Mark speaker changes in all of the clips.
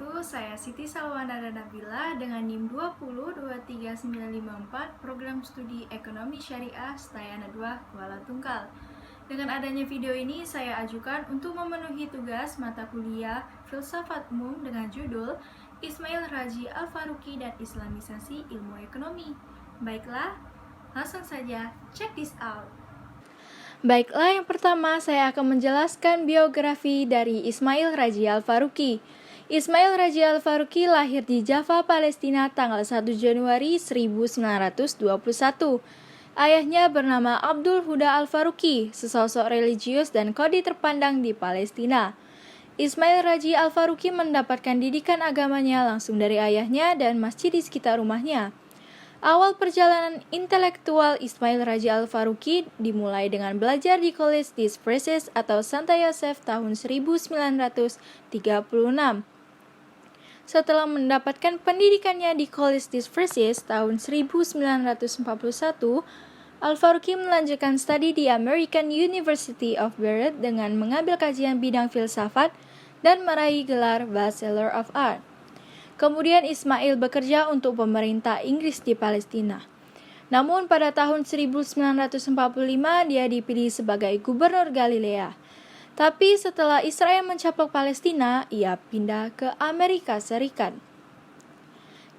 Speaker 1: wabarakatuh. Saya Siti Salwana Nabila dengan NIM 2023954 Program Studi Ekonomi Syariah Stayana 2 Kuala Tungkal. Dengan adanya video ini saya ajukan untuk memenuhi tugas mata kuliah Filsafat Umum dengan judul Ismail Raji Al-Faruqi dan Islamisasi Ilmu Ekonomi. Baiklah, langsung saja check this out. Baiklah, yang pertama saya akan menjelaskan biografi dari Ismail Raji Al-Faruqi. Ismail Raji Al-Faruqi lahir di Java, Palestina tanggal 1 Januari 1921. Ayahnya bernama Abdul Huda Al-Faruqi, sesosok religius dan qadhi terpandang di Palestina. Ismail Raji Al-Faruqi mendapatkan didikan agamanya langsung dari ayahnya dan masjid di sekitar rumahnya. Awal perjalanan intelektual Ismail Raji Al-Faruqi dimulai dengan belajar di College des Frères atau Santa Yosef tahun 1936. Setelah mendapatkan pendidikannya di College des Frères tahun 1941, Al-Faruqi melanjutkan studi di American University of Beirut dengan mengambil kajian bidang filsafat dan meraih gelar Bachelor of Arts. Kemudian Ismail bekerja untuk pemerintah Inggris di Palestina. Namun pada tahun 1945 dia dipilih sebagai gubernur Galilea. Tapi setelah Israel mencaplok Palestina, ia pindah ke Amerika Serikat.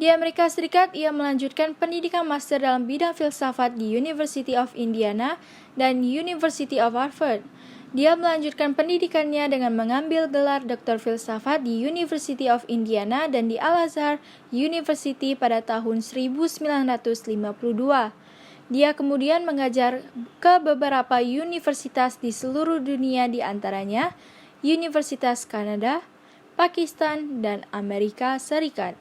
Speaker 1: Di Amerika Serikat, ia melanjutkan pendidikan master dalam bidang filsafat di University of Indiana dan University of Harvard. Dia melanjutkan pendidikannya dengan mengambil gelar Doktor Filsafat di University of Indiana dan di Al-Azhar University pada tahun 1952. Dia kemudian mengajar ke beberapa universitas di seluruh dunia, di antaranya Universitas Kanada, Pakistan, dan Amerika Serikat.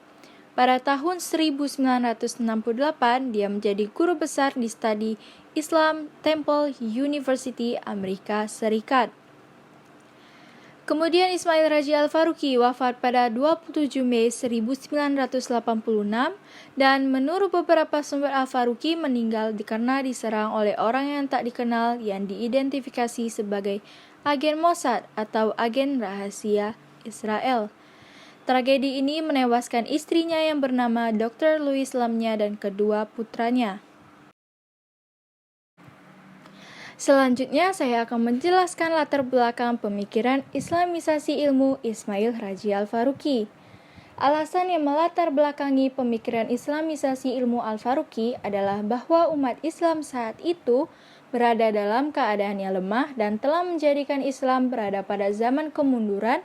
Speaker 1: Pada tahun 1968, dia menjadi guru besar di studi Islam Temple University, Amerika Serikat. Kemudian Ismail Raji Al-Faruqi wafat pada 27 Mei 1986 dan menurut beberapa sumber Al-Faruqi meninggal karena diserang oleh orang yang tak dikenal yang diidentifikasi sebagai agen Mossad atau agen rahasia Israel. Tragedi ini menewaskan istrinya yang bernama Dr. Louis Lamnya dan kedua putranya. Selanjutnya saya akan menjelaskan latar belakang pemikiran Islamisasi ilmu Ismail Raji Al-Faruqi. Alasan yang melatar belakangi pemikiran Islamisasi ilmu Al-Faruqi adalah bahwa umat Islam saat itu berada dalam keadaan yang lemah dan telah menjadikan Islam berada pada zaman kemunduran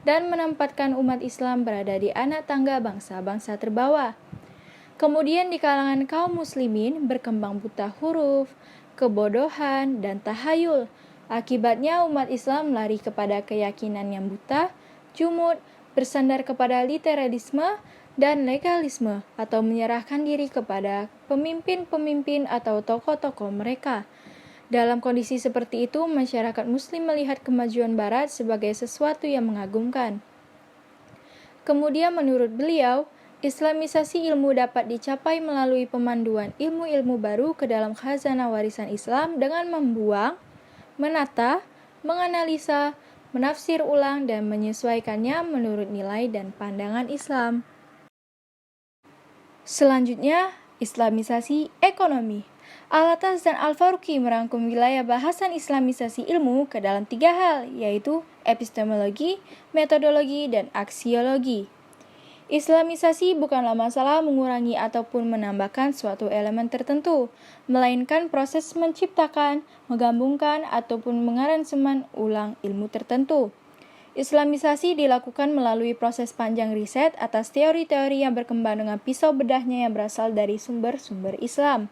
Speaker 1: dan menempatkan umat Islam berada di anak tangga bangsa-bangsa terbawah. Kemudian di kalangan kaum muslimin berkembang buta huruf, kebodohan, dan tahayul. Akibatnya umat Islam lari kepada keyakinan yang buta, jumud, bersandar kepada literalisme dan legalisme, atau menyerahkan diri kepada pemimpin-pemimpin atau tokoh-tokoh mereka. Dalam kondisi seperti itu, masyarakat muslim melihat kemajuan barat sebagai sesuatu yang mengagumkan. Kemudian menurut beliau, Islamisasi ilmu dapat dicapai melalui pemanduan ilmu-ilmu baru ke dalam khazanah warisan Islam dengan membuang, menata, menganalisa, menafsir ulang, dan menyesuaikannya menurut nilai dan pandangan Islam. Selanjutnya, Islamisasi ekonomi. Al-Atas dan Al-Faruqi merangkum wilayah bahasan Islamisasi ilmu ke dalam 3 hal, yaitu epistemologi, metodologi, dan aksiologi. Islamisasi bukanlah masalah mengurangi ataupun menambahkan suatu elemen tertentu, melainkan proses menciptakan, menggabungkan, ataupun mengaransemen ulang ilmu tertentu. Islamisasi dilakukan melalui proses panjang riset atas teori-teori yang berkembang dengan pisau bedahnya yang berasal dari sumber-sumber Islam,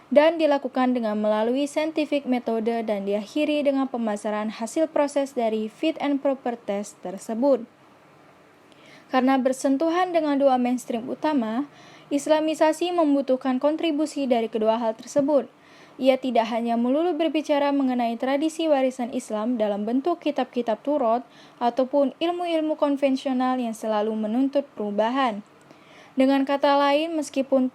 Speaker 1: dan dilakukan dengan melalui scientific metode dan diakhiri dengan pemasaran hasil proses dari fit and proper test tersebut. Karena bersentuhan dengan dua mainstream utama, Islamisasi membutuhkan kontribusi dari kedua hal tersebut. Ia tidak hanya melulu berbicara mengenai tradisi warisan Islam dalam bentuk kitab-kitab Taurat ataupun ilmu-ilmu konvensional yang selalu menuntut perubahan. Dengan kata lain, meskipun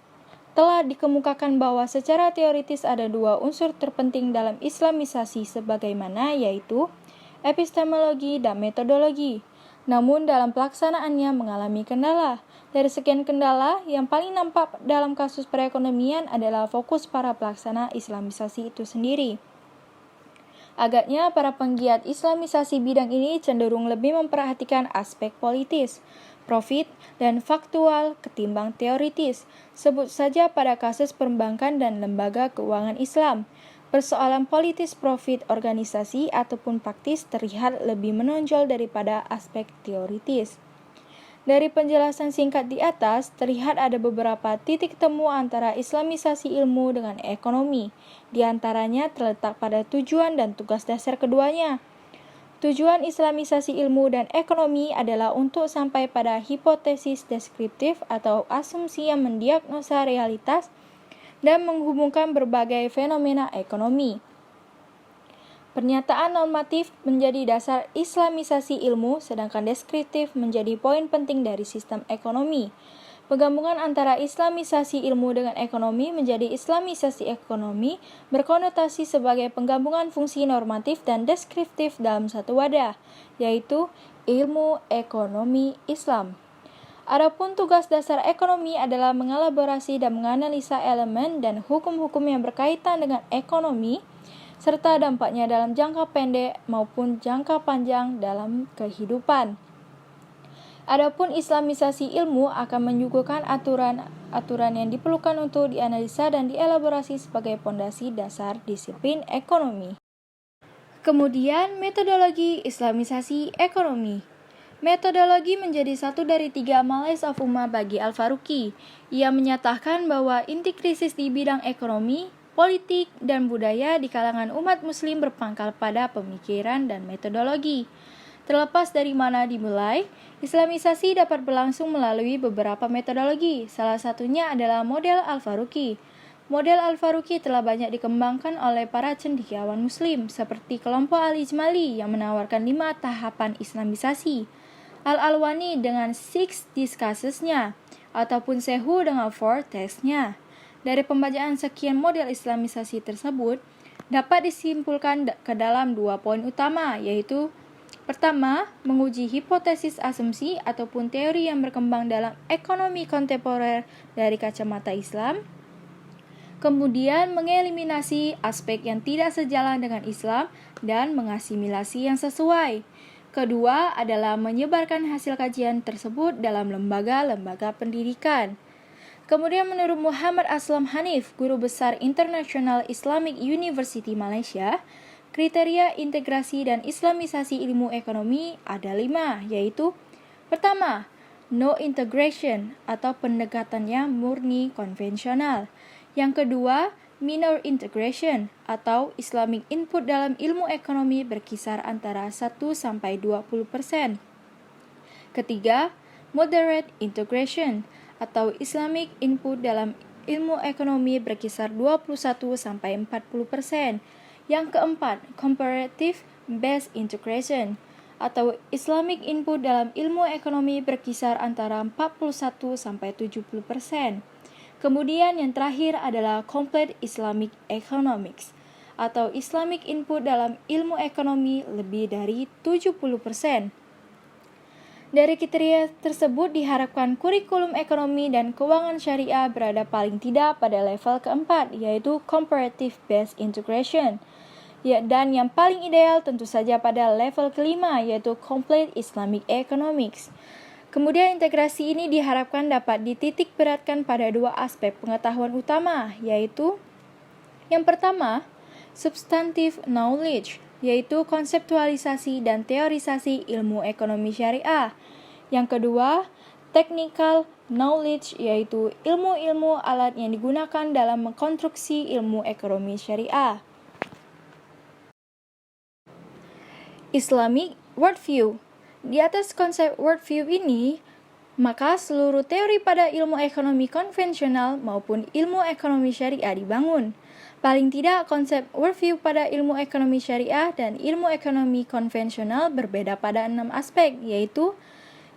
Speaker 1: telah dikemukakan bahwa secara teoritis ada 2 unsur terpenting dalam Islamisasi sebagaimana yaitu epistemologi dan metodologi. namun dalam pelaksanaannya mengalami kendala. Dari sekian kendala, yang paling nampak dalam kasus perekonomian adalah fokus para pelaksana Islamisasi itu sendiri. Agaknya para penggiat Islamisasi bidang ini cenderung lebih memperhatikan aspek politis, profit, dan faktual ketimbang teoritis. Sebut saja pada kasus perbankan dan lembaga keuangan Islam. Persoalan politis profit organisasi ataupun praktis terlihat lebih menonjol daripada aspek teoritis. Dari penjelasan singkat di atas, terlihat ada beberapa titik temu antara Islamisasi ilmu dengan ekonomi. Di antaranya terletak pada tujuan dan tugas dasar keduanya. Tujuan Islamisasi ilmu dan ekonomi adalah untuk sampai pada hipotesis deskriptif atau asumsi yang mendiagnosa realitas dan menghubungkan berbagai fenomena ekonomi. Pernyataan normatif menjadi dasar Islamisasi ilmu, sedangkan deskriptif menjadi poin penting dari sistem ekonomi. Penggabungan antara Islamisasi ilmu dengan ekonomi menjadi Islamisasi ekonomi berkonotasi sebagai penggabungan fungsi normatif dan deskriptif dalam satu wadah, yaitu ilmu ekonomi Islam. Adapun tugas dasar ekonomi adalah mengelaborasi dan menganalisa elemen dan hukum-hukum yang berkaitan dengan ekonomi, serta dampaknya dalam jangka pendek maupun jangka panjang dalam kehidupan. Adapun Islamisasi ilmu akan menyuguhkan aturan yang diperlukan untuk dianalisa dan dielaborasi sebagai pondasi dasar disiplin ekonomi. Kemudian, metodologi Islamisasi ekonomi. Metodologi menjadi satu dari 3 Malays of Ummah bagi Al-Faruqi. Ia menyatakan bahwa inti krisis di bidang ekonomi, politik, dan budaya di kalangan umat muslim berpangkal pada pemikiran dan metodologi. Terlepas dari mana dimulai, Islamisasi dapat berlangsung melalui beberapa metodologi. Salah satunya adalah model Al-Faruqi. Model Al-Faruqi telah banyak dikembangkan oleh para cendekiawan muslim, seperti kelompok Al-Ijmali yang menawarkan 5 tahapan Islamisasi, Al-Alwani dengan 6 discusses-nya, ataupun Sehu dengan 4 text-nya. Dari pembacaan sekian model Islamisasi tersebut, dapat disimpulkan ke dalam 2 poin utama, yaitu pertama, menguji hipotesis asumsi ataupun teori yang berkembang dalam ekonomi kontemporer dari kacamata Islam. Kemudian, mengeliminasi aspek yang tidak sejalan dengan Islam dan mengasimilasi yang sesuai. Kedua adalah menyebarkan hasil kajian tersebut dalam lembaga-lembaga pendidikan. Kemudian menurut Muhammad Aslam Hanif, Guru Besar International Islamic University Malaysia, kriteria integrasi dan Islamisasi ilmu ekonomi ada 5, yaitu pertama, no integration atau pendekatannya murni konvensional. Yang kedua, minor integration atau Islamic input dalam ilmu ekonomi berkisar antara 1-20%. Ketiga, moderate integration atau Islamic input dalam ilmu ekonomi berkisar 21-40%. Yang keempat, comparative based integration atau Islamic input dalam ilmu ekonomi berkisar antara 41-70%. Kemudian yang terakhir adalah complete Islamic economics atau Islamic input dalam ilmu ekonomi lebih dari 70%. Dari kriteria tersebut diharapkan kurikulum ekonomi dan keuangan syariah berada paling tidak pada level keempat, yaitu comparative based integration. Dan yang paling ideal tentu saja pada level kelima, yaitu complete Islamic economics. Kemudian integrasi ini diharapkan dapat dititik beratkan pada 2 aspek pengetahuan utama, yaitu yang pertama, substantive knowledge, yaitu konseptualisasi dan teorisasi ilmu ekonomi syariah. Yang kedua, technical knowledge, yaitu ilmu-ilmu alat yang digunakan dalam mengkonstruksi ilmu ekonomi syariah. Islamic worldview. Di atas konsep worldview ini, maka seluruh teori pada ilmu ekonomi konvensional maupun ilmu ekonomi syariah dibangun. Paling tidak, konsep worldview pada ilmu ekonomi syariah dan ilmu ekonomi konvensional berbeda pada 6 aspek, yaitu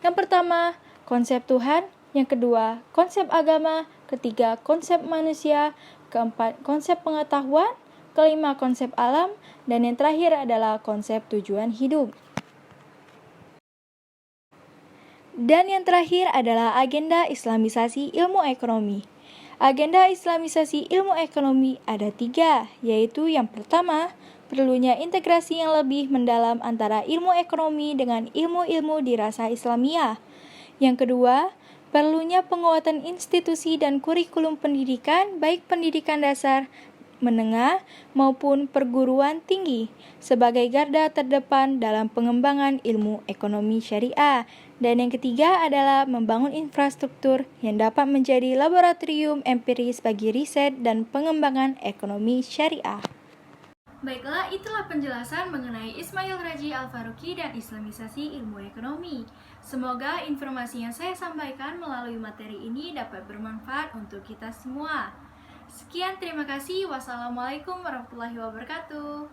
Speaker 1: yang pertama, konsep Tuhan, yang kedua, konsep agama, ketiga, konsep manusia, keempat, konsep pengetahuan, kelima, konsep alam, dan yang terakhir adalah konsep tujuan hidup. Dan yang terakhir adalah agenda Islamisasi ilmu ekonomi. Agenda Islamisasi ilmu ekonomi ada 3, yaitu yang pertama, perlunya integrasi yang lebih mendalam antara ilmu ekonomi dengan ilmu-ilmu dirasa Islamiyah. Yang kedua, perlunya penguatan institusi dan kurikulum pendidikan, baik pendidikan dasar, menengah, maupun perguruan tinggi, sebagai garda terdepan dalam pengembangan ilmu ekonomi syariah. Dan yang ketiga adalah membangun infrastruktur yang dapat menjadi laboratorium empiris bagi riset dan pengembangan ekonomi syariah. Baiklah, itulah penjelasan mengenai Ismail Radji Al-Faruqi dan Islamisasi ilmu ekonomi. Semoga informasi yang saya sampaikan melalui materi ini dapat bermanfaat untuk kita semua. Sekian, terima kasih. Wassalamualaikum warahmatullahi wabarakatuh.